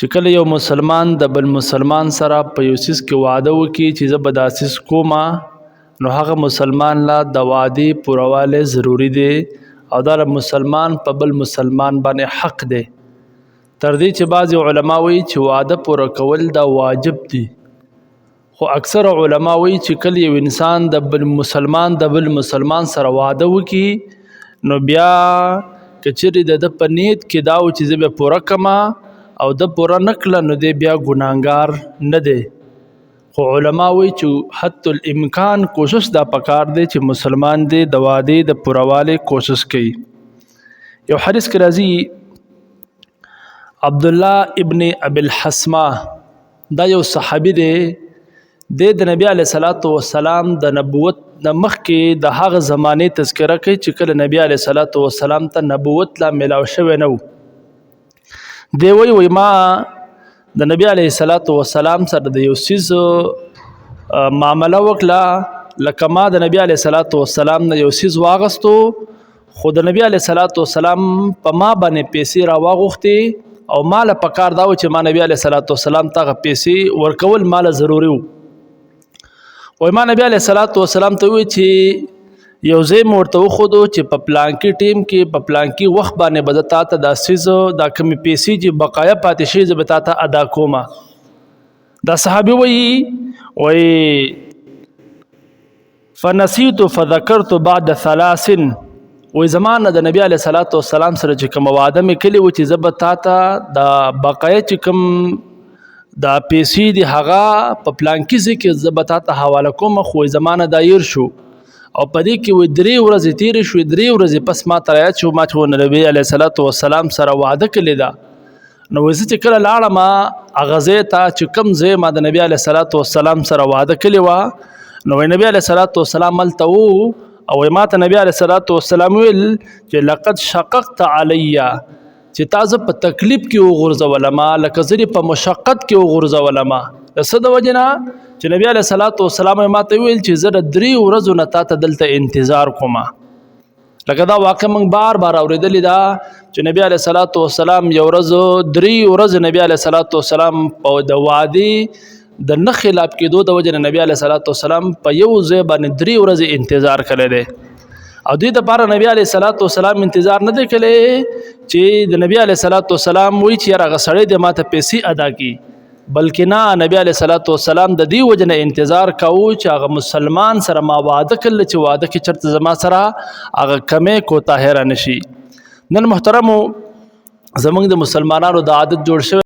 چې کله یو مسلمان د بل مسلمان سره په یو څیز کې وعده وکړي چې زه به دا څیز کومه، نو هغه مسلمان لا د وعدې پوروالی ضروري دی او دا مسلمان په بل مسلمان باندې حق دی. تر دې چې بعضې علما وایي چې وعده پوره کول دا واجب دی، خو اکثر علما وایي چې کله یو انسان د بل مسلمان سره وعده وکړي نو بیا که چیرې د په نیت کې دا و چې زه به پوره کړمه او د پوره نه کړله نو دی بیا ګناهګار نه دی. خو علما وایي چې حتی الامکان کوشش دا پکار دی چې مسلمان دی د وعدې د پوروالي کوشش کوي. یو حدیث کې راځي عبدالله ابن ابي الحسمه دا یو صحابي دی، د نبی علیه الصلاۃ والسلام د نبوت د مخکې د هغه زمانې تذکره کوي چې کله نبی علیه الصلاۃ والسلام ته نبوت لا میلاو شوی نه و. دی وایي ما د نبی علیه الصلاۃ والسلام سره د یو څیز معامله وکړه، لکه ما د نبی علیه الصلاۃ والسلام نه یو څیز واغستو، خو د نبی علیه الصلاۃ والسلام په ما باندې پیسې راواغوښتې او ماله پکار دا و چې ما نبی علیه الصلاۃ والسلام ته هغه پیسې ورکول ماله ضروري و. وایي ما نبی علیه الصلاۃ والسلام ته وویل چې یو ځای مې ورته وښودو چې په پلانکي ټیم کې په پلانکي وخت باندې به زه تا ته دا څیز دا کومې پیسې چې بقایا پاتې شوي زه به تا ته ادا کومه. دا صحابي وایي فنسیت فذکرت بعد 3 وایي زما نه د نبی علیه الصلاۃ والسلام سره چې کومه وعده مې کړې وه چې زه به تا ته دا بقایا چې کوم دا پیسې دي هغه په پلانکي ځای کې زه به تا ته حواله کوم، خو زما نه دا هیر شو او په دې کې وایي 3 ورځې تېرې شوې، 3 ورځې پس ما ته رایاد شو ما چې نبی علیه الصلاۃ والسلام سره وعده کړې ده. نو وایي زه چې کله لاړم هغه ځای ته چې کوم ځای ما د نبی علیه الصلاۃ والسلام سره وعده کړې وه، نو وایي نبی علیه الصلاۃ والسلام هلته و او ما ته نبی علیه الصلاۃ والسلام ویل چې لقد شققت علی چې تا زه په تکلیف کې وغورځولم، لکه زه دې په مشقت کې وغورځولم. د څه د وجې نه چې نبی علیه الصلاۃ والسلام ما ته ویل چې زه د 3 ورځو نه تا ته دلته انتظار کوم. لکه دا واقع موږ بار بار اورېدلې ده چې نبی علیه الصلاۃ والسلام یو ورځ 3 ورځې نبی علیه الصلاۃ والسلام په د وعدې د نه خلاف کېدو د وجې نه نبی علیه الصلاۃ والسلام په یو ځای باندې 3 ورځې انتظار کړی دی. او دوی دپاره نبی علیه الصلاۃ والسلام انتظار نه دی کړی چې د نبی علیه الصلاۃ والسلام وایي چې یار هغه سړی دی ما ته پیسې ادا کړي، بلکې نه نبی علیه الصلاۃ والسلام د دې وجې نه انتظار کوو چې هغه مسلمان سره ما وعده کړله چې وعده کې چېرته زما سره هغه کمې کوتاهي رانه شي. نن محترمو زموږ د مسلمانانو د عادت جوړ شوی